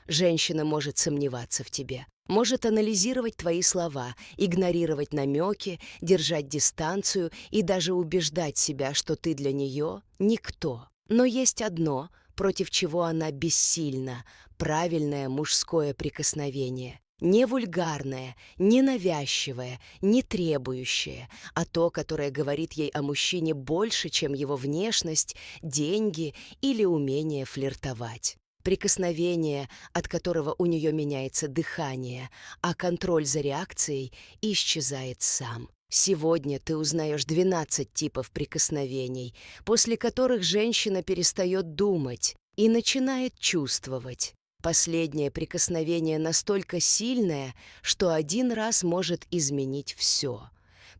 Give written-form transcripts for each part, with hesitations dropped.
Женщина может сомневаться в тебе, может анализировать твои слова, игнорировать намеки, держать дистанцию и даже убеждать себя, что ты для нее никто. Но есть одно, против чего она бессильна — правильное мужское прикосновение. Не вульгарное, не навязчивое, не требующее, а то, которое говорит ей о мужчине больше, чем его внешность, деньги или умение флиртовать. Прикосновение, от которого у нее меняется дыхание, а контроль за реакцией исчезает сам. Сегодня ты узнаешь 12 типов прикосновений, после которых женщина перестает думать и начинает чувствовать. Последнее прикосновение настолько сильное, что один раз может изменить все.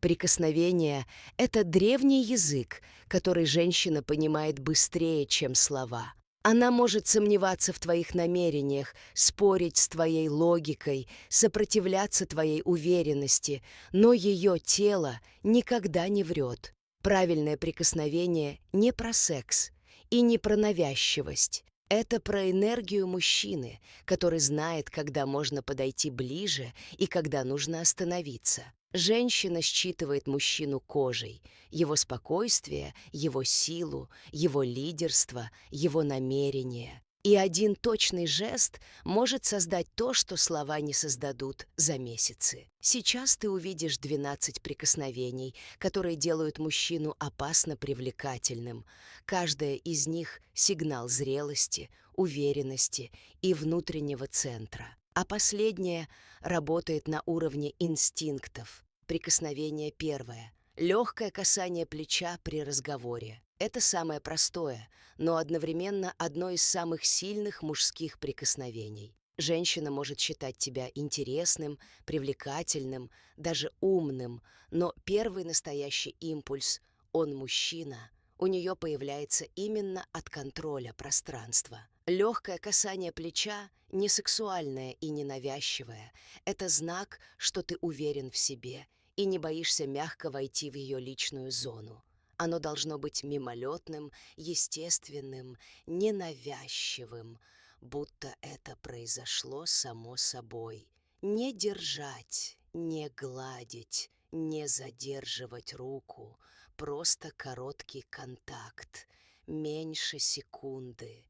Прикосновение — это древний язык, который женщина понимает быстрее, чем слова. Она может сомневаться в твоих намерениях, спорить с твоей логикой, сопротивляться твоей уверенности, но ее тело никогда не врет. Правильное прикосновение не про секс и не про навязчивость. Это про энергию мужчины, который знает, когда можно подойти ближе и когда нужно остановиться. Женщина считывает мужчину кожей, его спокойствие, его силу, его лидерство, его намерение. И один точный жест может создать то, что слова не создадут за месяцы. Сейчас ты увидишь 12 прикосновений, которые делают мужчину опасно привлекательным. Каждая из них — сигнал зрелости, уверенности и внутреннего центра. А последнее работает на уровне инстинктов. Прикосновение первое. Легкое касание плеча при разговоре. Это самое простое, но одновременно одно из самых сильных мужских прикосновений. Женщина может считать тебя интересным, привлекательным, даже умным, но первый настоящий импульс — он мужчина. У нее появляется именно от контроля пространства. Легкое касание плеча не сексуальное и не навязчивое. Это знак, что ты уверен в себе и не боишься мягко войти в ее личную зону. Оно должно быть мимолетным, естественным, ненавязчивым, будто это произошло само собой. Не держать, не гладить, не задерживать руку, просто короткий контакт, меньше секунды.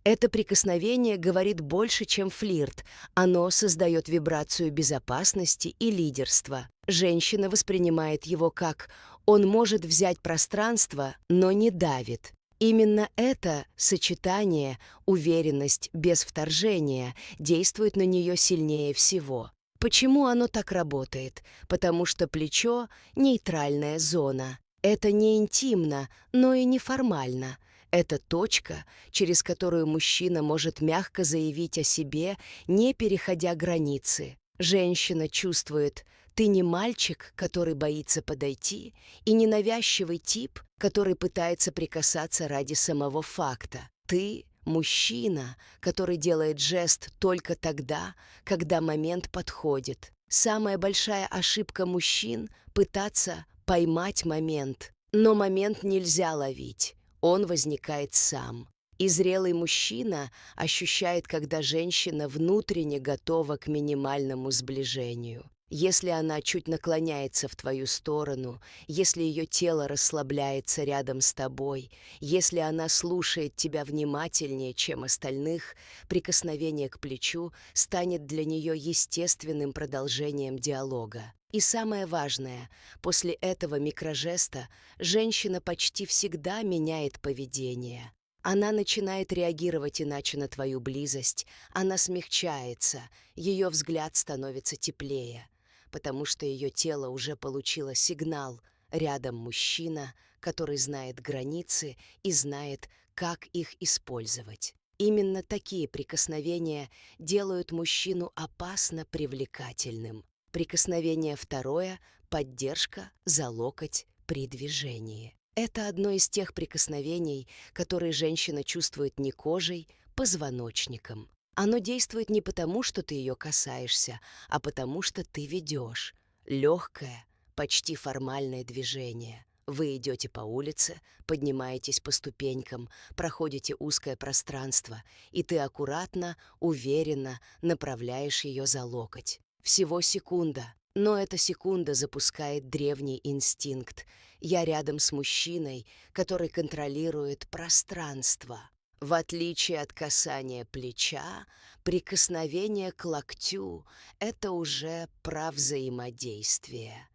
Это прикосновение говорит больше, чем флирт. Оно создает вибрацию безопасности и лидерства. Женщина воспринимает его как «он может взять пространство, но не давит». Именно это сочетание, уверенность без вторжения, действует на нее сильнее всего. Почему оно так работает? Потому что плечо — нейтральная зона. Это не интимно, но и не формально. Это точка, через которую мужчина может мягко заявить о себе, не переходя границы. Женщина чувствует, ты не мальчик, который боится подойти, и не навязчивый тип, который пытается прикасаться ради самого факта. Ты — мужчина, который делает жест только тогда, когда момент подходит. Самая большая ошибка мужчин — пытаться поймать момент. Но момент нельзя ловить. Он возникает сам. И зрелый мужчина ощущает, когда женщина внутренне готова к минимальному сближению. Если она чуть наклоняется в твою сторону, если ее тело расслабляется рядом с тобой, если она слушает тебя внимательнее, чем остальных, прикосновение к плечу станет для нее естественным продолжением диалога. И самое важное, после этого микрожеста женщина почти всегда меняет поведение. Она начинает реагировать иначе на твою близость, она смягчается, ее взгляд становится теплее, потому что ее тело уже получило сигнал: рядом мужчина, который знает границы и знает, как их использовать. Именно такие прикосновения делают мужчину опасно привлекательным. Прикосновение второе — поддержка за локоть при движении. Это одно из тех прикосновений, которые женщина чувствует не кожей, позвоночником. Оно действует не потому, что ты ее касаешься, а потому, что ты ведешь. Легкое, почти формальное движение. Вы идете по улице, поднимаетесь по ступенькам, проходите узкое пространство, и ты аккуратно, уверенно направляешь ее за локоть. Всего секунда, но эта секунда запускает древний инстинкт. Я рядом с мужчиной, который контролирует пространство. В отличие от касания плеча, прикосновение к локтю — это уже про взаимодействие.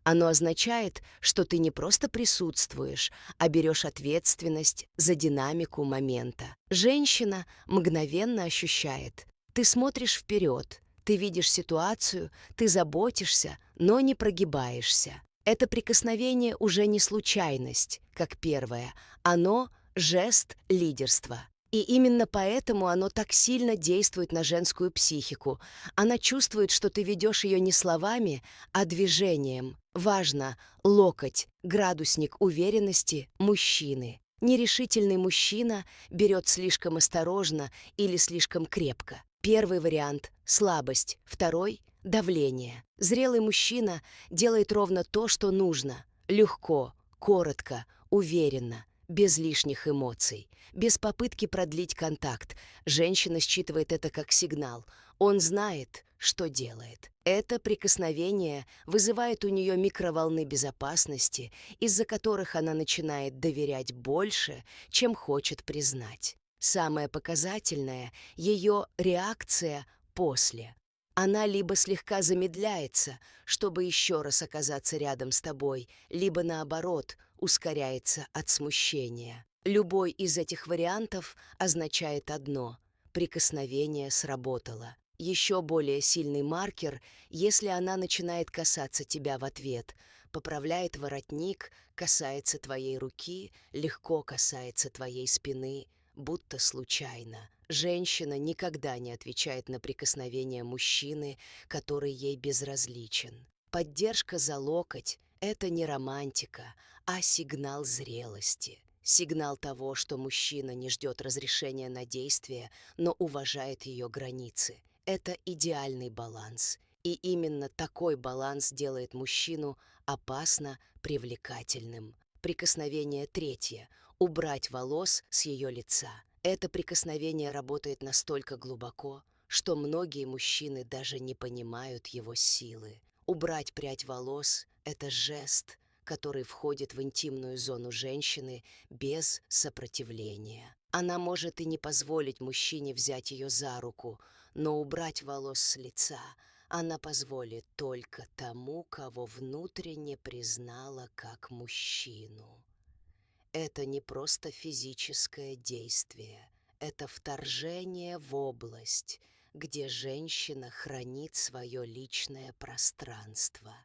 Оно означает, что ты не просто присутствуешь, а берешь ответственность за динамику момента. Женщина мгновенно ощущает. Ты смотришь вперед, ты видишь ситуацию, ты заботишься, но не прогибаешься. Это прикосновение уже не случайность, как первое. Оно — жест лидерства. И именно поэтому оно так сильно действует на женскую психику. Она чувствует, что ты ведешь ее не словами, а движением. Важно — локоть, градусник уверенности мужчины. Нерешительный мужчина берет слишком осторожно или слишком крепко. Первый вариант — слабость, второй — давление. Зрелый мужчина делает ровно то, что нужно. Легко, коротко, уверенно. Без лишних эмоций, без попытки продлить контакт. Женщина считывает это как сигнал. Он знает, что делает. Это прикосновение вызывает у нее микроволны безопасности, из-за которых она начинает доверять больше, чем хочет признать. Самое показательное — ее реакция после. Она либо слегка замедляется, чтобы еще раз оказаться рядом с тобой, либо, наоборот, ускоряется от смущения. Любой из этих вариантов означает одно — прикосновение сработало. Еще более сильный маркер, если она начинает касаться тебя в ответ, поправляет воротник, касается твоей руки, легко касается твоей спины, будто случайно. Женщина никогда не отвечает на прикосновение мужчины, который ей безразличен. Поддержка за локоть — это не романтика, а сигнал зрелости. Сигнал того, что мужчина не ждет разрешения на действие, но уважает ее границы. Это идеальный баланс. И именно такой баланс делает мужчину опасно привлекательным. Прикосновение третье — убрать волос с ее лица. Это прикосновение работает настолько глубоко, что многие мужчины даже не понимают его силы. Убрать прядь волос — это жест, который входит в интимную зону женщины без сопротивления. Она может и не позволить мужчине взять ее за руку, но убрать волос с лица она позволит только тому, кого внутренне признала как мужчину. Это не просто физическое действие, это вторжение в область, где женщина хранит свое личное пространство.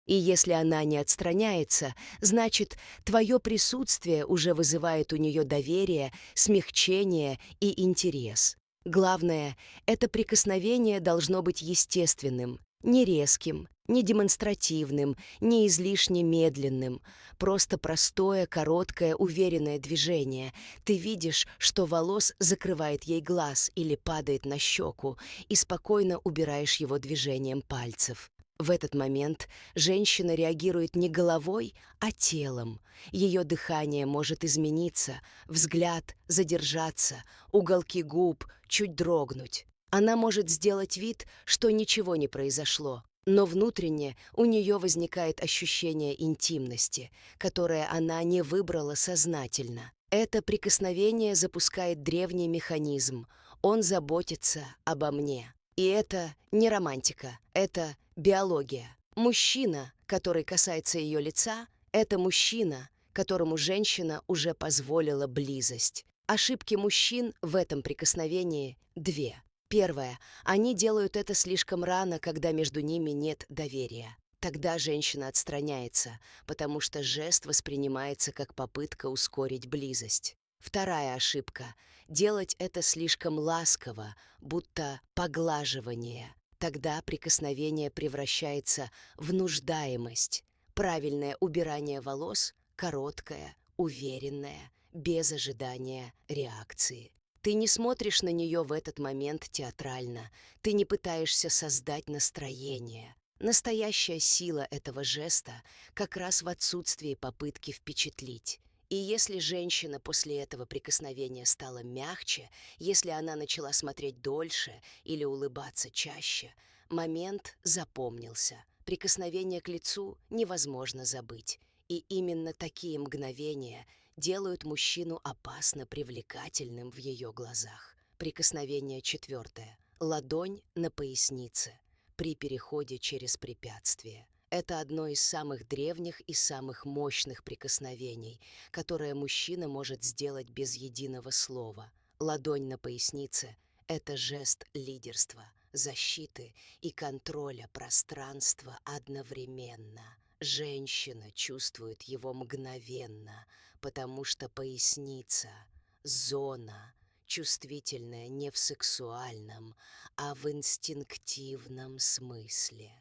И если она не отстраняется, значит, твое присутствие уже вызывает у нее доверие, смягчение и интерес. Главное, это прикосновение должно быть естественным, не резким, не демонстративным, не излишне медленным. Просто простое, короткое, уверенное движение. Ты видишь, что волос закрывает ей глаз или падает на щеку, и спокойно убираешь его движением пальцев. В этот момент женщина реагирует не головой, а телом. Ее дыхание может измениться, взгляд задержаться, уголки губ чуть дрогнуть. Она может сделать вид, что ничего не произошло, но внутренне у нее возникает ощущение интимности, которое она не выбрала сознательно. Это прикосновение запускает древний механизм. Он заботится обо мне. И это не романтика, это биология. Мужчина, который касается ее лица, это мужчина, которому женщина уже позволила близость. Ошибки мужчин в этом прикосновении две. Первое. Они делают это слишком рано, когда между ними нет доверия. Тогда женщина отстраняется, потому что жест воспринимается как попытка ускорить близость. Вторая ошибка — делать это слишком ласково, будто поглаживание. Тогда прикосновение превращается в нуждаемость. Правильное убирание волос — короткое, уверенное, без ожидания реакции. Ты не смотришь на нее в этот момент театрально, ты не пытаешься создать настроение. Настоящая сила этого жеста как раз в отсутствии попытки впечатлить. И если женщина после этого прикосновения стала мягче, если она начала смотреть дольше или улыбаться чаще, момент запомнился. Прикосновение к лицу невозможно забыть. И именно такие мгновения делают мужчину опасно привлекательным в ее глазах. Прикосновение четвертое. Ладонь на пояснице при переходе через препятствие. Это одно из самых древних и самых мощных прикосновений, которое мужчина может сделать без единого слова. Ладонь на пояснице — это жест лидерства, защиты и контроля пространства одновременно. Женщина чувствует его мгновенно, потому что поясница — зона, чувствительная не в сексуальном, а в инстинктивном смысле.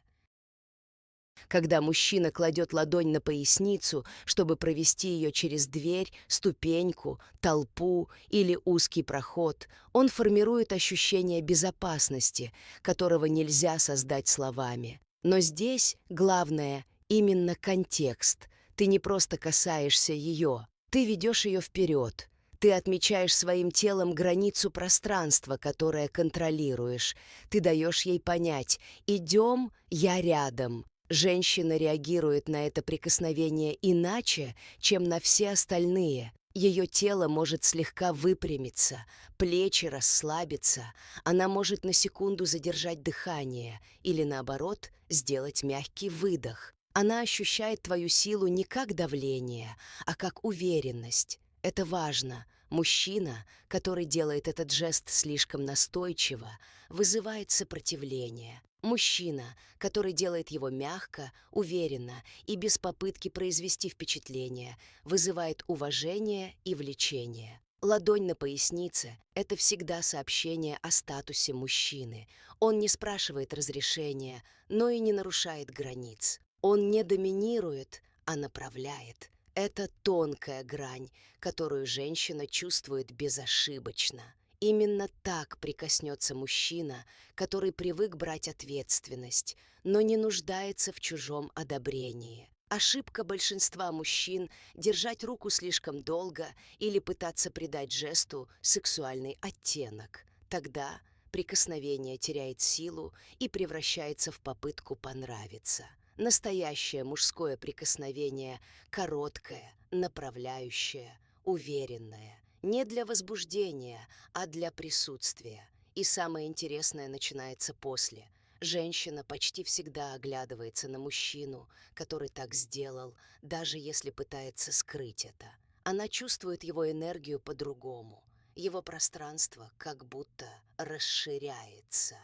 Когда мужчина кладет ладонь на поясницу, чтобы провести ее через дверь, ступеньку, толпу или узкий проход, он формирует ощущение безопасности, которого нельзя создать словами. Но здесь главное именно контекст. Ты не просто касаешься ее, ты ведешь ее вперед. Ты отмечаешь своим телом границу пространства, которое контролируешь. Ты даешь ей понять: «Идем, я рядом». Женщина реагирует на это прикосновение иначе, чем на все остальные. Ее тело может слегка выпрямиться, плечи расслабиться, она может на секунду задержать дыхание или, наоборот, сделать мягкий выдох. Она ощущает твою силу не как давление, а как уверенность. Это важно. Мужчина, который делает этот жест слишком настойчиво, вызывает сопротивление. Мужчина, который делает его мягко, уверенно и без попытки произвести впечатление, вызывает уважение и влечение. Ладонь на пояснице — это всегда сообщение о статусе мужчины. Он не спрашивает разрешения, но и не нарушает границ. Он не доминирует, а направляет. Это тонкая грань, которую женщина чувствует безошибочно. Именно так прикоснется мужчина, который привык брать ответственность, но не нуждается в чужом одобрении. Ошибка большинства мужчин — держать руку слишком долго или пытаться придать жесту сексуальный оттенок. Тогда прикосновение теряет силу и превращается в попытку понравиться. Настоящее мужское прикосновение короткое, направляющее, уверенное. Не для возбуждения, а для присутствия. И самое интересное начинается после. Женщина почти всегда оглядывается на мужчину, который так сделал, даже если пытается скрыть это. Она чувствует его энергию по-другому. Его пространство как будто расширяется.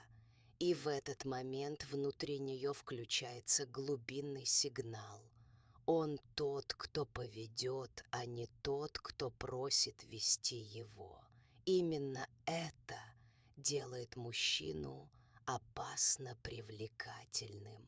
И в этот момент внутри нее включается глубинный сигнал. Он тот, кто поведет, а не тот, кто просит вести его. Именно это делает мужчину опасно привлекательным.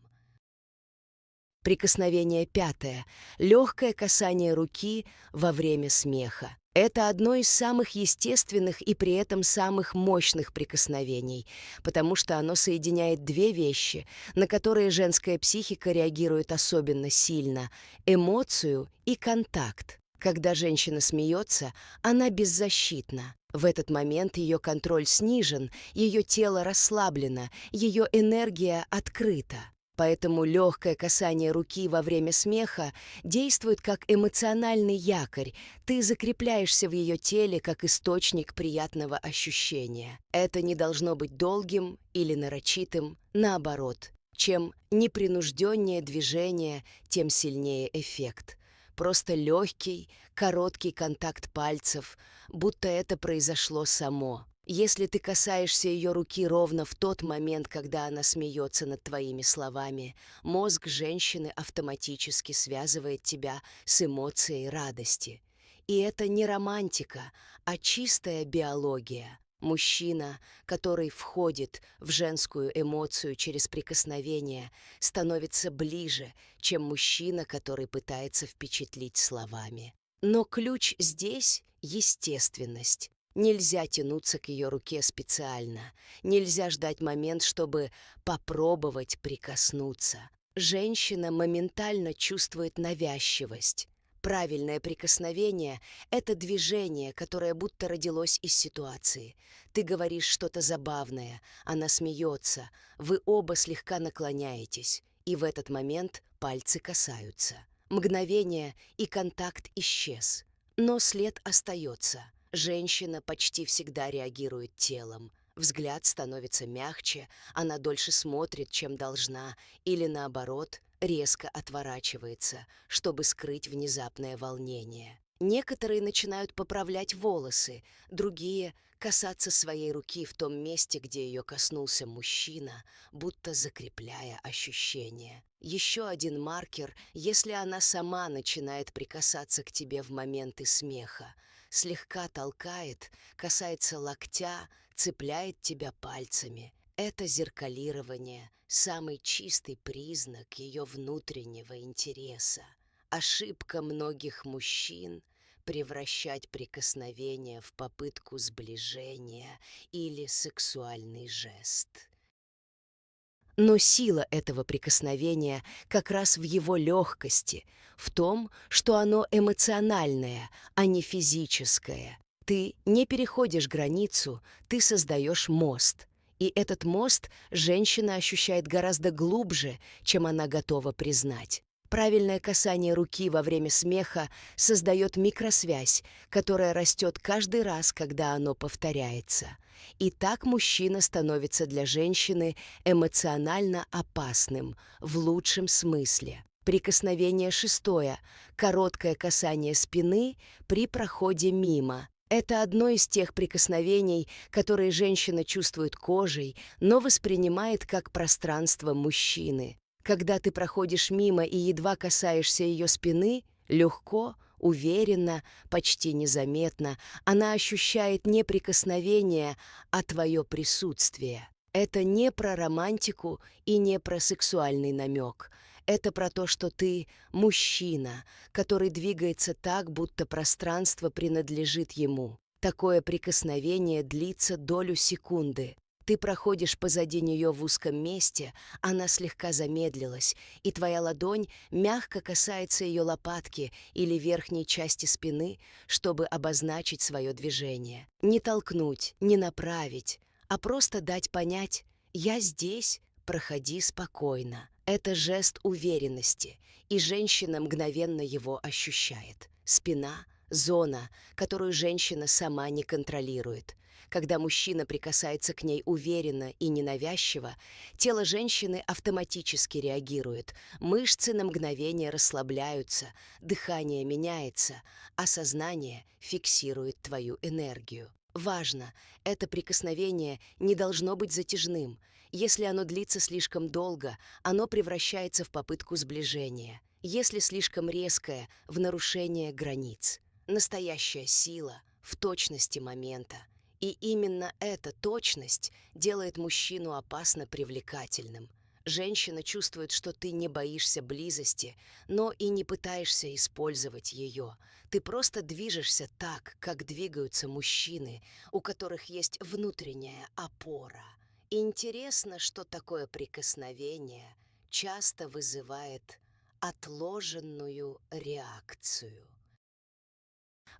Прикосновение пятое. Легкое касание руки во время смеха. Это одно из самых естественных и при этом самых мощных прикосновений, потому что оно соединяет две вещи, на которые женская психика реагирует особенно сильно: эмоцию и контакт. Когда женщина смеется, она беззащитна. В этот момент ее контроль снижен, ее тело расслаблено, ее энергия открыта. Поэтому легкое касание руки во время смеха действует как эмоциональный якорь. Ты закрепляешься в ее теле как источник приятного ощущения. Это не должно быть долгим или нарочитым, наоборот. Чем непринужденнее движение, тем сильнее эффект. Просто легкий, короткий контакт пальцев, будто это произошло само. Если ты касаешься ее руки ровно в тот момент, когда она смеется над твоими словами, мозг женщины автоматически связывает тебя с эмоцией радости. И это не романтика, а чистая биология. Мужчина, который входит в женскую эмоцию через прикосновение, становится ближе, чем мужчина, который пытается впечатлить словами. Но ключ здесь — естественность. Нельзя тянуться к ее руке специально. Нельзя ждать момент, чтобы попробовать прикоснуться. Женщина моментально чувствует навязчивость. Правильное прикосновение — это движение, которое будто родилось из ситуации. Ты говоришь что-то забавное, она смеется, вы оба слегка наклоняетесь, и в этот момент пальцы касаются. Мгновение, и контакт исчез. Но след остается. Женщина почти всегда реагирует телом. Взгляд становится мягче, она дольше смотрит, чем должна, или наоборот, резко отворачивается, чтобы скрыть внезапное волнение. Некоторые начинают поправлять волосы, другие — касаться своей руки в том месте, где ее коснулся мужчина, будто закрепляя ощущение. Еще один маркер, если она сама начинает прикасаться к тебе в моменты смеха, слегка толкает, касается локтя, цепляет тебя пальцами. Это зеркалирование — самый чистый признак ее внутреннего интереса. Ошибка многих мужчин — превращать прикосновение в попытку сближения или сексуальный жест. Но сила этого прикосновения как раз в его легкости, в том, что оно эмоциональное, а не физическое. Ты не переходишь границу, ты создаешь мост. И этот мост женщина ощущает гораздо глубже, чем она готова признать. Правильное касание руки во время смеха создает микросвязь, которая растет каждый раз, когда оно повторяется. И так мужчина становится для женщины эмоционально опасным, в лучшем смысле. Прикосновение 6. Короткое касание спины при проходе мимо. Это одно из тех прикосновений, которые женщина чувствует кожей, но воспринимает как пространство мужчины. Когда ты проходишь мимо и едва касаешься ее спины, легко, уверенно, почти незаметно, она ощущает не прикосновение, а твое присутствие. Это не про романтику и не про сексуальный намек. Это про то, что ты мужчина, который двигается так, будто пространство принадлежит ему. Такое прикосновение длится долю секунды. Ты проходишь позади нее в узком месте, она слегка замедлилась, и твоя ладонь мягко касается ее лопатки или верхней части спины, чтобы обозначить свое движение. Не толкнуть, не направить, а просто дать понять: «Я здесь, проходи спокойно». Это жест уверенности, и женщина мгновенно его ощущает. Спина — зона, которую женщина сама не контролирует. Когда мужчина прикасается к ней уверенно и ненавязчиво, тело женщины автоматически реагирует, мышцы на мгновение расслабляются, дыхание меняется, а сознание фиксирует твою энергию. Важно, это прикосновение не должно быть затяжным. Если оно длится слишком долго, оно превращается в попытку сближения. Если слишком резкое — в нарушение границ. Настоящая сила в точности момента. И именно эта точность делает мужчину опасно привлекательным. Женщина чувствует, что ты не боишься близости, но и не пытаешься использовать ее. Ты просто движешься так, как двигаются мужчины, у которых есть внутренняя опора. Интересно, что такое прикосновение часто вызывает отложенную реакцию.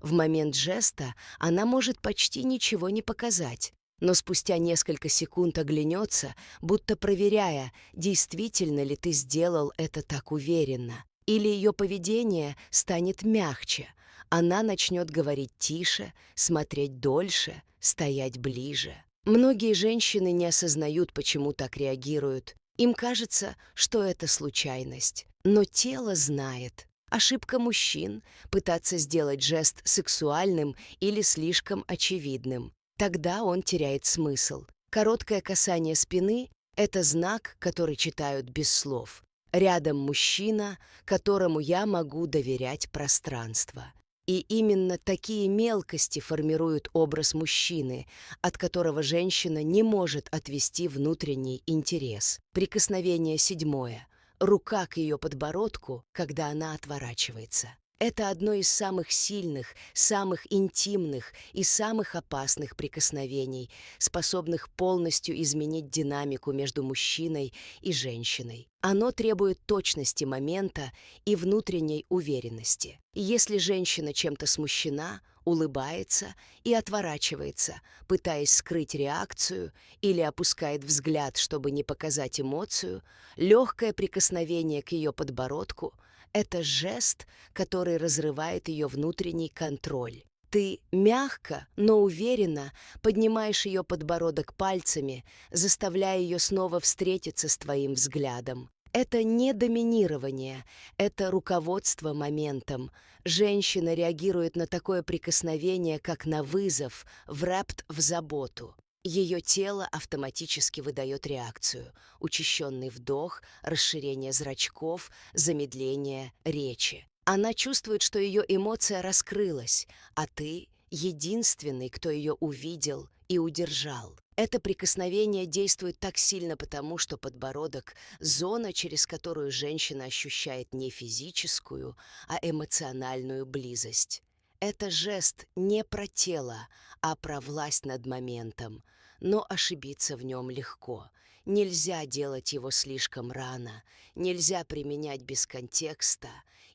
В момент жеста она может почти ничего не показать, но спустя несколько секунд оглянется, будто проверяя, действительно ли ты сделал это так уверенно. Или ее поведение станет мягче, она начнет говорить тише, смотреть дольше, стоять ближе. Многие женщины не осознают, почему так реагируют. Им кажется, что это случайность, но тело знает. Ошибка мужчин — пытаться сделать жест сексуальным или слишком очевидным. Тогда он теряет смысл. Короткое касание спины — это знак, который читают без слов. Рядом мужчина, которому я могу доверять пространство. И именно такие мелкости формируют образ мужчины, от которого женщина не может отвести внутренний интерес. Прикосновение 7. Рука к ее подбородку, когда она отворачивается. Это одно из самых сильных, самых интимных и самых опасных прикосновений, способных полностью изменить динамику между мужчиной и женщиной. Оно требует точности момента и внутренней уверенности. И если женщина чем-то смущена, улыбается и отворачивается, пытаясь скрыть реакцию или опускает взгляд, чтобы не показать эмоцию, легкое прикосновение к ее подбородку – это жест, который разрывает ее внутренний контроль. Ты мягко, но уверенно поднимаешь ее подбородок пальцами, заставляя ее снова встретиться с твоим взглядом. Это не доминирование, это руководство моментом. Женщина реагирует на такое прикосновение, как на вызов, wrapped в заботу. Ее тело автоматически выдает реакцию. Учащенный вдох, расширение зрачков, замедление речи. Она чувствует, что ее эмоция раскрылась, а ты — единственный, кто ее увидел и удержал. Это прикосновение действует так сильно потому, что подбородок — зона, через которую женщина ощущает не физическую, а эмоциональную близость. Это жест не про тело, а про власть над моментом. Но ошибиться в нем легко. Нельзя делать его слишком рано, нельзя применять без контекста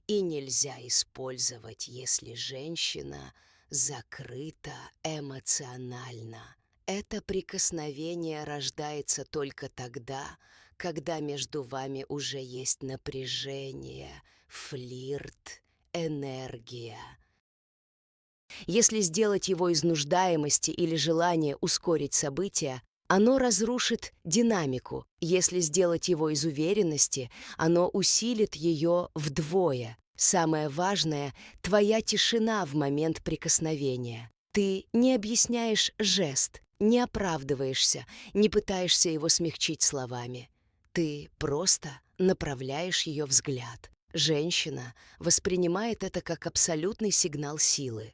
и нельзя использовать, если женщина закрыта эмоционально. Это прикосновение рождается только тогда, когда между вами уже есть напряжение, флирт, энергия. Если сделать его из нуждаемости или желания ускорить события, оно разрушит динамику. Если сделать его из уверенности, оно усилит ее вдвое. Самое важное — твоя тишина в момент прикосновения. Ты не объясняешь жест, не оправдываешься, не пытаешься его смягчить словами. Ты просто направляешь ее взгляд. Женщина воспринимает это как абсолютный сигнал силы.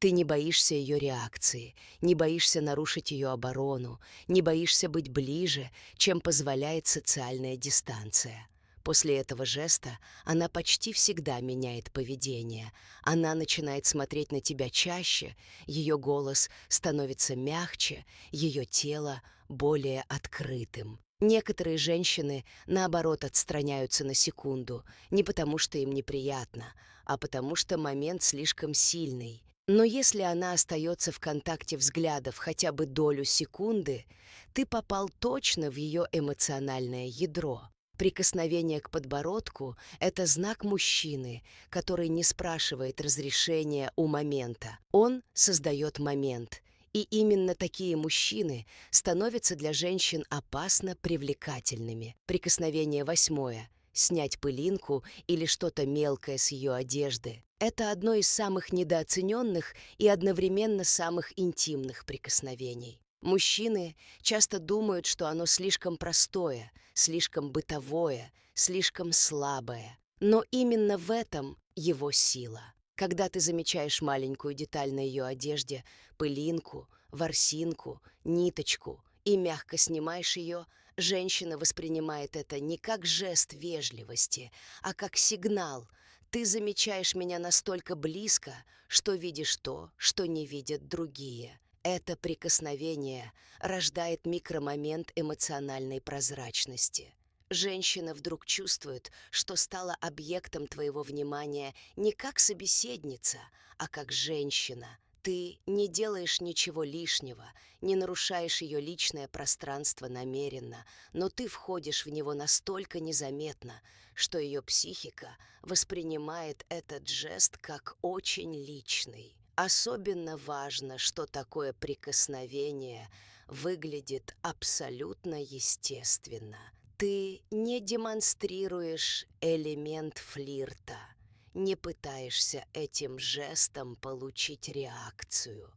Ты не боишься ее реакции, не боишься нарушить ее оборону, не боишься быть ближе, чем позволяет социальная дистанция. После этого жеста она почти всегда меняет поведение. Она начинает смотреть на тебя чаще, ее голос становится мягче, ее тело более открытым. Некоторые женщины, наоборот, отстраняются на секунду, не потому что им неприятно, а потому что момент слишком сильный. Но если она остается в контакте взглядов хотя бы долю секунды, ты попал точно в ее эмоциональное ядро. Прикосновение к подбородку — это знак мужчины, который не спрашивает разрешения у момента. Он создает момент. И именно такие мужчины становятся для женщин опасно привлекательными. Прикосновение 8. Снять пылинку или что-то мелкое с ее одежды. Это одно из самых недооцененных и одновременно самых интимных прикосновений. Мужчины часто думают, что оно слишком простое, слишком бытовое, слишком слабое. Но именно в этом его сила. Когда ты замечаешь маленькую деталь на ее одежде, пылинку, ворсинку, ниточку, и мягко снимаешь ее, женщина воспринимает это не как жест вежливости, а как сигнал. Ты замечаешь меня настолько близко, что видишь то, что не видят другие. Это прикосновение рождает микромомент эмоциональной прозрачности. Женщина вдруг чувствует, что стала объектом твоего внимания не как собеседница, а как женщина. Ты не делаешь ничего лишнего, не нарушаешь ее личное пространство намеренно, но ты входишь в него настолько незаметно, что ее психика воспринимает этот жест как очень личный. Особенно важно, что такое прикосновение выглядит абсолютно естественно. Ты не демонстрируешь элемент флирта, не пытаешься этим жестом получить реакцию.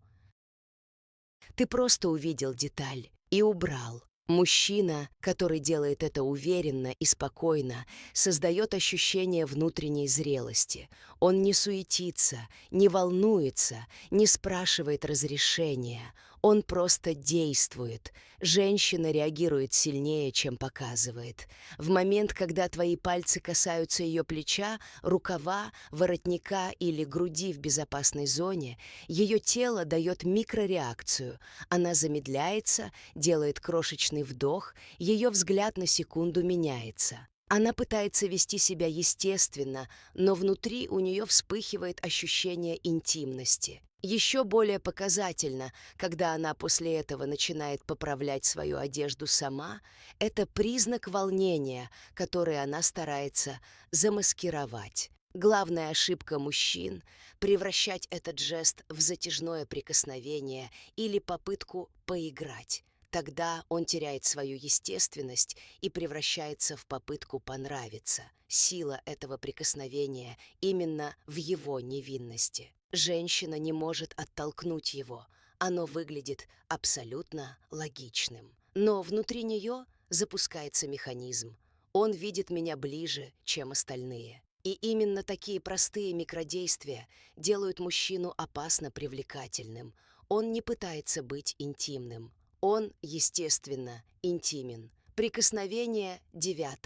Ты просто увидел деталь и убрал. Мужчина, который делает это уверенно и спокойно, создает ощущение внутренней зрелости. Он не суетится, не волнуется, не спрашивает разрешения. Он просто действует. Женщина реагирует сильнее, чем показывает. В момент, когда твои пальцы касаются ее плеча, рукава, воротника или груди в безопасной зоне, ее тело дает микрореакцию. Она замедляется, делает крошечный вдох, ее взгляд на секунду меняется. Она пытается вести себя естественно, но внутри у нее вспыхивает ощущение интимности. Еще более показательно, когда она после этого начинает поправлять свою одежду сама, это признак волнения, который она старается замаскировать. Главная ошибка мужчин — превращать этот жест в затяжное прикосновение или попытку поиграть. Тогда он теряет свою естественность и превращается в попытку понравиться. Сила этого прикосновения именно в его невинности. Женщина не может оттолкнуть его. Оно выглядит абсолютно логичным. Но внутри нее запускается механизм. Он видит меня ближе, чем остальные. И именно такие простые микродействия делают мужчину опасно привлекательным. Он не пытается быть интимным. Он, естественно, интимен. Прикосновение 9.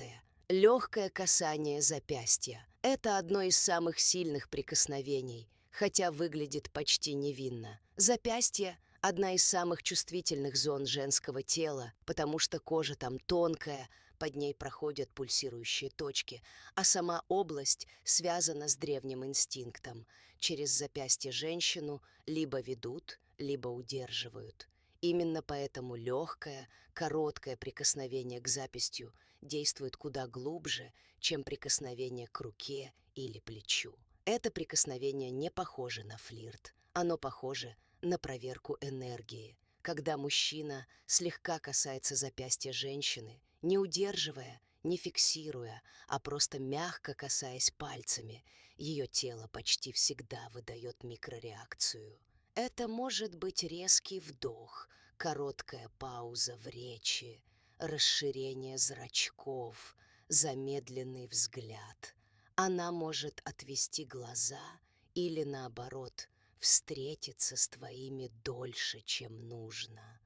Легкое касание запястья. Это одно из самых сильных прикосновений, хотя выглядит почти невинно. Запястье — одна из самых чувствительных зон женского тела, потому что кожа там тонкая, под ней проходят пульсирующие точки, а сама область связана с древним инстинктом. Через запястье женщину либо ведут, либо удерживают. Именно поэтому легкое, короткое прикосновение к запястью действует куда глубже, чем прикосновение к руке или плечу. Это прикосновение не похоже на флирт. Оно похоже на проверку энергии. Когда мужчина слегка касается запястья женщины, не удерживая, не фиксируя, а просто мягко касаясь пальцами, ее тело почти всегда выдает микрореакцию. Это может быть резкий вдох, короткая пауза в речи, расширение зрачков, замедленный взгляд. Она может отвести глаза или, наоборот, встретиться с твоими дольше, чем нужно.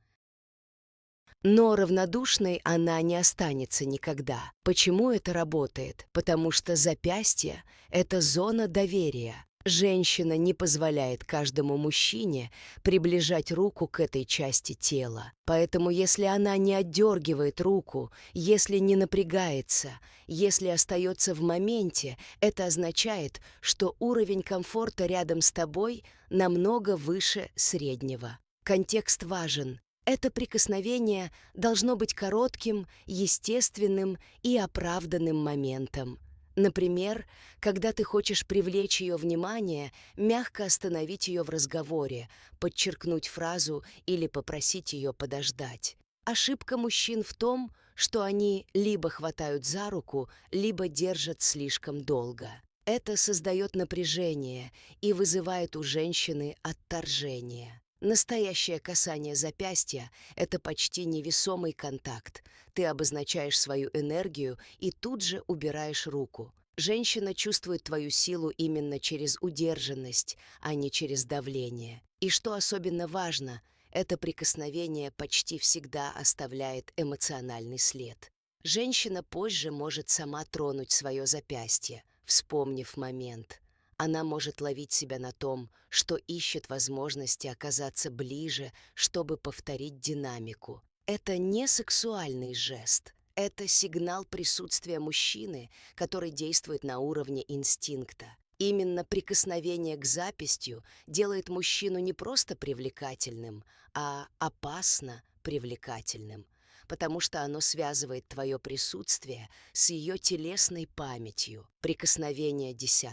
Но равнодушной она не останется никогда. Почему это работает? Потому что запястье — это зона доверия. Женщина не позволяет каждому мужчине приближать руку к этой части тела. Поэтому если она не отдергивает руку, если не напрягается, если остается в моменте, это означает, что уровень комфорта рядом с тобой намного выше среднего. Контекст важен. Это прикосновение должно быть коротким, естественным и оправданным моментом. Например, когда ты хочешь привлечь ее внимание, мягко остановить ее в разговоре, подчеркнуть фразу или попросить ее подождать. Ошибка мужчин в том, что они либо хватают за руку, либо держат слишком долго. Это создает напряжение и вызывает у женщины отторжение. Настоящее касание запястья — это почти невесомый контакт. Ты обозначаешь свою энергию и тут же убираешь руку. Женщина чувствует твою силу именно через удержанность, а не через давление. И что особенно важно, это прикосновение почти всегда оставляет эмоциональный след. Женщина позже может сама тронуть свое запястье, вспомнив момент. Она может ловить себя на том, что ищет возможности оказаться ближе, чтобы повторить динамику. Это не сексуальный жест. Это сигнал присутствия мужчины, который действует на уровне инстинкта. Именно прикосновение к запястью делает мужчину не просто привлекательным, а опасно привлекательным, потому что оно связывает твое присутствие с ее телесной памятью. Прикосновение 10.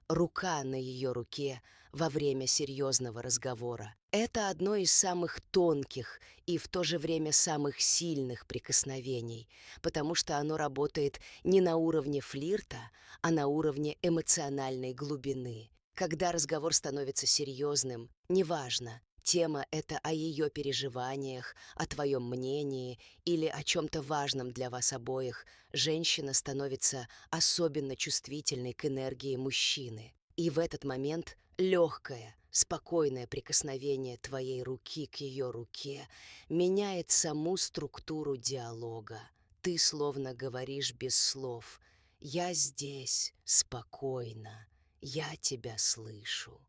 Рука на ее руке во время серьезного разговора. Это одно из самых тонких и в то же время самых сильных прикосновений, потому что оно работает не на уровне флирта, а на уровне эмоциональной глубины. Когда разговор становится серьезным, неважно, тема — это о ее переживаниях, о твоем мнении или о чем-то важном для вас обоих, женщина становится особенно чувствительной к энергии мужчины. И в этот момент Легкое, спокойное прикосновение твоей руки к ее руке меняет саму структуру диалога. Ты словно говоришь без слов: «Я здесь, спокойно, я тебя слышу».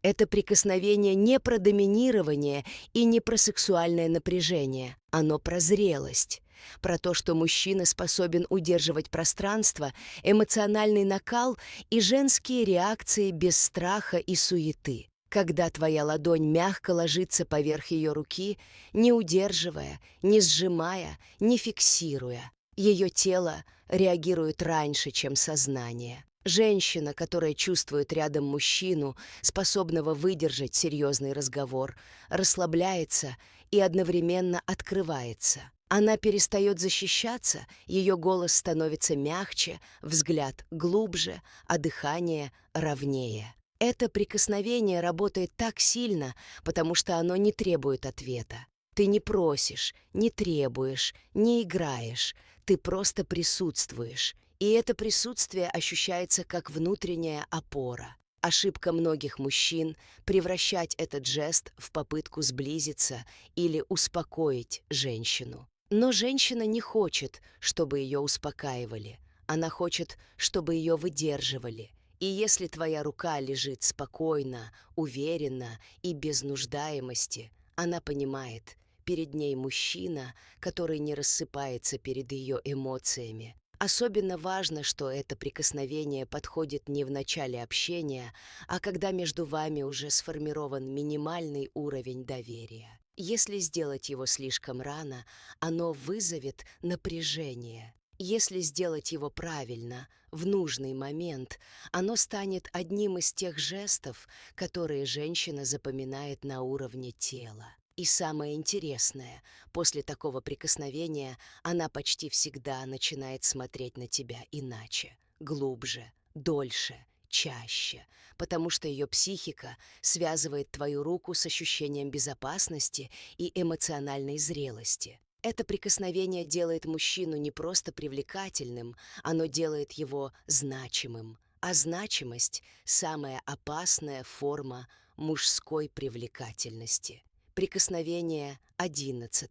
Это прикосновение не про доминирование и не про сексуальное напряжение. Оно про зрелость, про то, что мужчина способен удерживать пространство, эмоциональный накал и женские реакции без страха и суеты. Когда твоя ладонь мягко ложится поверх ее руки, не удерживая, не сжимая, не фиксируя, ее тело реагирует раньше, чем сознание. Женщина, которая чувствует рядом мужчину, способного выдержать серьезный разговор, расслабляется и одновременно открывается. Она перестает защищаться, ее голос становится мягче, взгляд глубже, а дыхание ровнее. Это прикосновение работает так сильно, потому что оно не требует ответа. Ты не просишь, не требуешь, не играешь, ты просто присутствуешь. И это присутствие ощущается как внутренняя опора. Ошибка многих мужчин — превращать этот жест в попытку сблизиться или успокоить женщину. Но женщина не хочет, чтобы ее успокаивали. Она хочет, чтобы ее выдерживали. И если твоя рука лежит спокойно, уверенно и без нуждаемости, она понимает, перед ней мужчина, который не рассыпается перед ее эмоциями. Особенно важно, что это прикосновение подходит не в начале общения, а когда между вами уже сформирован минимальный уровень доверия. Если сделать его слишком рано, оно вызовет напряжение. Если сделать его правильно, в нужный момент, оно станет одним из тех жестов, которые женщина запоминает на уровне тела. И самое интересное, после такого прикосновения она почти всегда начинает смотреть на тебя иначе, глубже, дольше, чаще, потому что ее психика связывает твою руку с ощущением безопасности и эмоциональной зрелости. Это прикосновение делает мужчину не просто привлекательным, оно делает его значимым. А значимость – самая опасная форма мужской привлекательности. Прикосновение 11.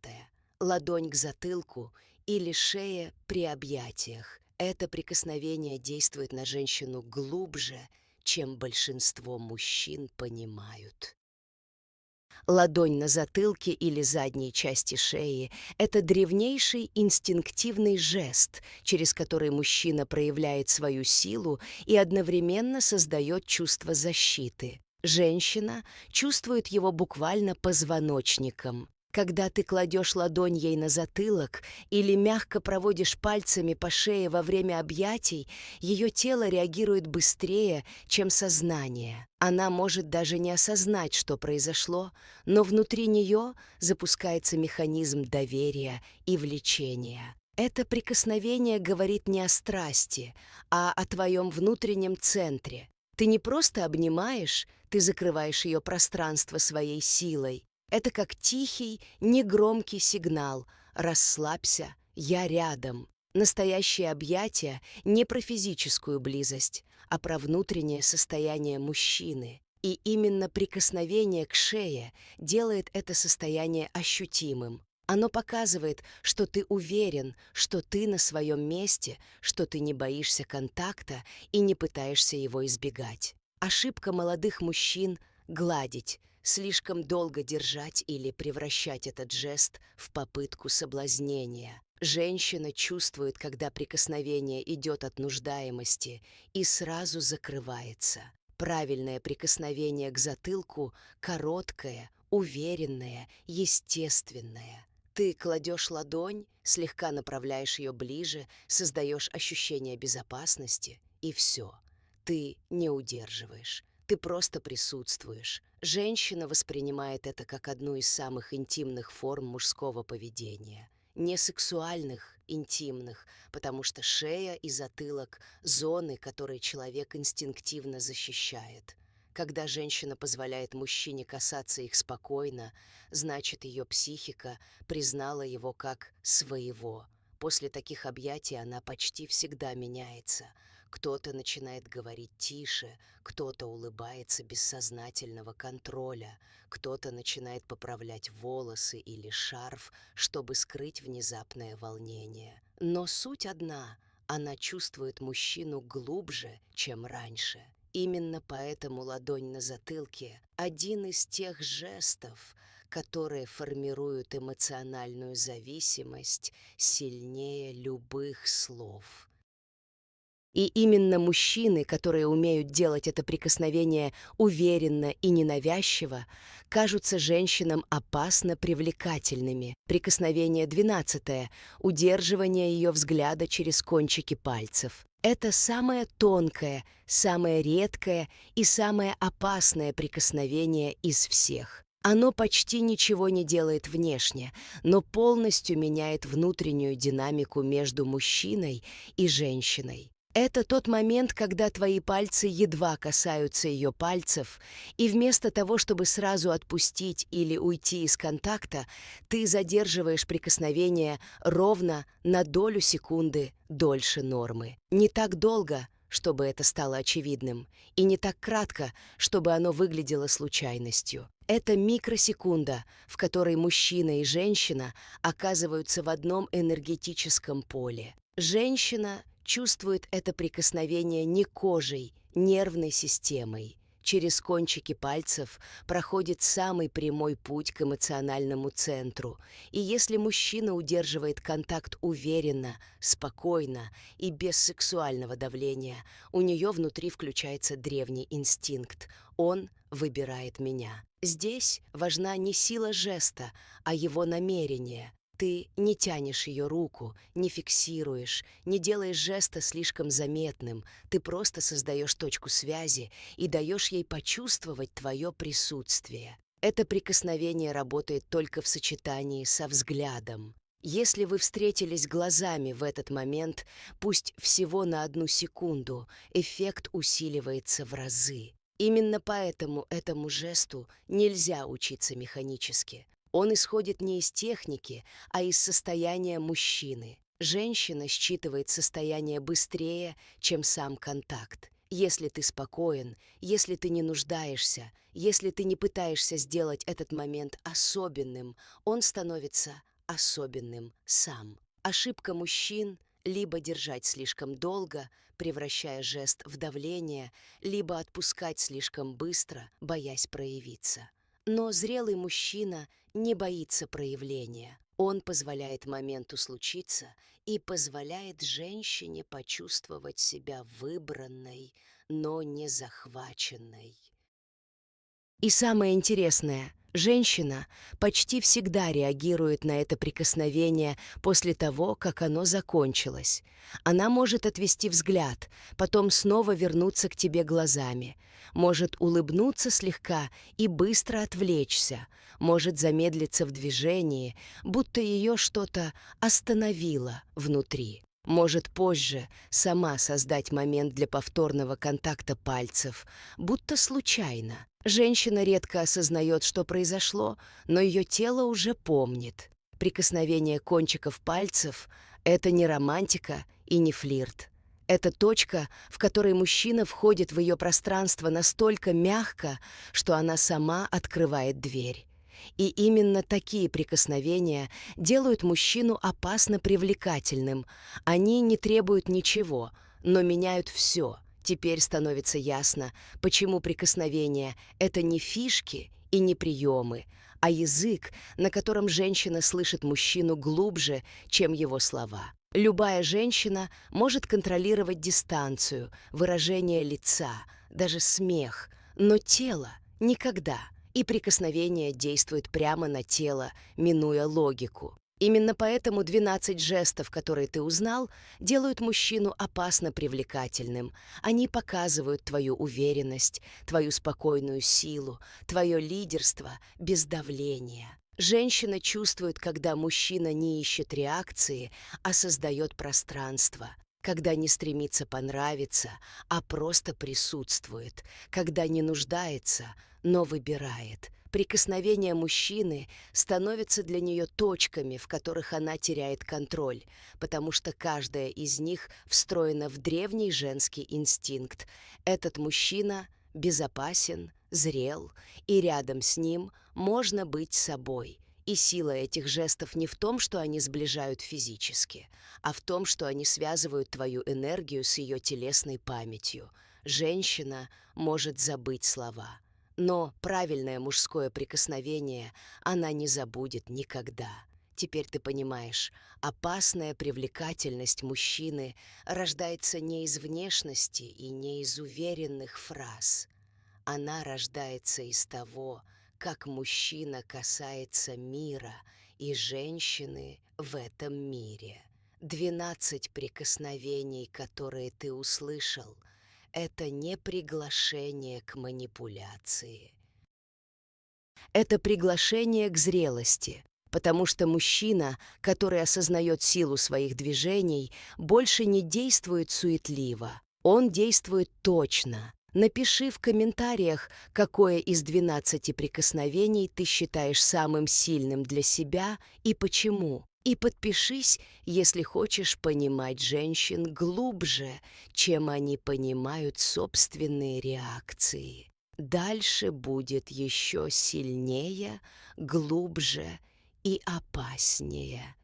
Ладонь к затылку или шее при объятиях. Это прикосновение действует на женщину глубже, чем большинство мужчин понимают. Ладонь на затылке или задней части шеи – это древнейший инстинктивный жест, через который мужчина проявляет свою силу и одновременно создает чувство защиты. Женщина чувствует его буквально позвоночником. Когда ты кладешь ладонь ей на затылок или мягко проводишь пальцами по шее во время объятий, ее тело реагирует быстрее, чем сознание. Она может даже не осознать, что произошло, но внутри нее запускается механизм доверия и влечения. Это прикосновение говорит не о страсти, а о твоем внутреннем центре. Ты не просто обнимаешь, ты закрываешь ее пространство своей силой. Это как тихий, негромкий сигнал: «Расслабься, я рядом». Настоящее объятие не про физическую близость, а про внутреннее состояние мужчины. И именно прикосновение к шее делает это состояние ощутимым. Оно показывает, что ты уверен, что ты на своем месте, что ты не боишься контакта и не пытаешься его избегать. Ошибка молодых мужчин — гладить, слишком долго держать или превращать этот жест в попытку соблазнения. Женщина чувствует, когда прикосновение идет от нуждаемости, и сразу закрывается. Правильное прикосновение к затылку — короткое, уверенное, естественное. Ты кладешь ладонь, слегка направляешь ее ближе, создаешь ощущение безопасности, и все. Ты не удерживаешь. Ты просто присутствуешь. Женщина воспринимает это как одну из самых интимных форм мужского поведения. Не сексуальных, интимных, потому что шея и затылок — зоны, которые человек инстинктивно защищает. Когда женщина позволяет мужчине касаться их спокойно, значит, ее психика признала его как своего. После таких объятий она почти всегда меняется. Кто-то начинает говорить тише, кто-то улыбается без сознательного контроля, кто-то начинает поправлять волосы или шарф, чтобы скрыть внезапное волнение. Но суть одна — она чувствует мужчину глубже, чем раньше. Именно поэтому ладонь на затылке — один из тех жестов, которые формируют эмоциональную зависимость сильнее любых слов. И именно мужчины, которые умеют делать это прикосновение уверенно и ненавязчиво, кажутся женщинам опасно привлекательными. Прикосновение 12. Удерживание ее взгляда через кончики пальцев. Это самое тонкое, самое редкое и самое опасное прикосновение из всех. Оно почти ничего не делает внешне, но полностью меняет внутреннюю динамику между мужчиной и женщиной. Это тот момент, когда твои пальцы едва касаются ее пальцев, и вместо того, чтобы сразу отпустить или уйти из контакта, ты задерживаешь прикосновение ровно на долю секунды дольше нормы. Не так долго, чтобы это стало очевидным, и не так кратко, чтобы оно выглядело случайностью. Это микросекунда, в которой мужчина и женщина оказываются в одном энергетическом поле. Женщина чувствует это прикосновение не кожей, нервной системой. Через кончики пальцев проходит самый прямой путь к эмоциональному центру. И если мужчина удерживает контакт уверенно, спокойно и без сексуального давления, у нее внутри включается древний инстинкт. Он выбирает меня. Здесь важна не сила жеста, а его намерение. Ты не тянешь ее руку, не фиксируешь, не делаешь жеста слишком заметным, ты просто создаешь точку связи и даешь ей почувствовать твое присутствие. Это прикосновение работает только в сочетании со взглядом. Если вы встретились глазами в этот момент, пусть всего на 1 секунду, эффект усиливается в разы. Именно поэтому этому жесту нельзя учиться механически. Он исходит не из техники, а из состояния мужчины. Женщина считывает состояние быстрее, чем сам контакт. Если ты спокоен, если ты не нуждаешься, если ты не пытаешься сделать этот момент особенным, он становится особенным сам. Ошибка мужчин — либо держать слишком долго, превращая жест в давление, либо отпускать слишком быстро, боясь проявиться. Но зрелый мужчина не боится проявления. Он позволяет моменту случиться и позволяет женщине почувствовать себя выбранной, но не захваченной. И самое интересное, женщина почти всегда реагирует на это прикосновение после того, как оно закончилось. Она может отвести взгляд, потом снова вернуться к тебе глазами, может улыбнуться слегка и быстро отвлечься, может замедлиться в движении, будто ее что-то остановило внутри. Может позже сама создать момент для повторного контакта пальцев, будто случайно. Женщина редко осознает, что произошло, но ее тело уже помнит. Прикосновение кончиков пальцев — это не романтика и не флирт. Это точка, в которой мужчина входит в ее пространство настолько мягко, что она сама открывает дверь. И именно такие прикосновения делают мужчину опасно привлекательным. Они не требуют ничего, но меняют все. Теперь становится ясно, почему прикосновения — это не фишки и не приемы, а язык, на котором женщина слышит мужчину глубже, чем его слова. Любая женщина может контролировать дистанцию, выражение лица, даже смех, но тело — никогда. И прикосновение действует прямо на тело, минуя логику. Именно поэтому 12 жестов, которые ты узнал, делают мужчину опасно привлекательным. Они показывают твою уверенность, твою спокойную силу, твое лидерство без давления. Женщина чувствует, когда мужчина не ищет реакции, а создает пространство. Когда не стремится понравиться, а просто присутствует, когда не нуждается, но выбирает, Прикосновения мужчины становятся для нее точками, в которых она теряет контроль, потому что каждая из них встроена в древний женский инстинкт. Этот мужчина безопасен, зрел, и рядом с ним можно быть собой. И сила этих жестов не в том, что они сближают физически, а в том, что они связывают твою энергию с ее телесной памятью. Женщина может забыть слова, но правильное мужское прикосновение она не забудет никогда. Теперь ты понимаешь, опасная привлекательность мужчины рождается не из внешности и не из уверенных фраз. Она рождается из того, как мужчина касается мира и женщины в этом мире. 12 прикосновений, которые ты услышал, это не приглашение к манипуляции. Это приглашение к зрелости, потому что мужчина, который осознает силу своих движений, больше не действует суетливо. Он действует точно. Напиши в комментариях, какое из 12 прикосновений ты считаешь самым сильным для себя и почему. И подпишись, если хочешь понимать женщин глубже, чем они понимают собственные реакции. Дальше будет еще сильнее, глубже и опаснее.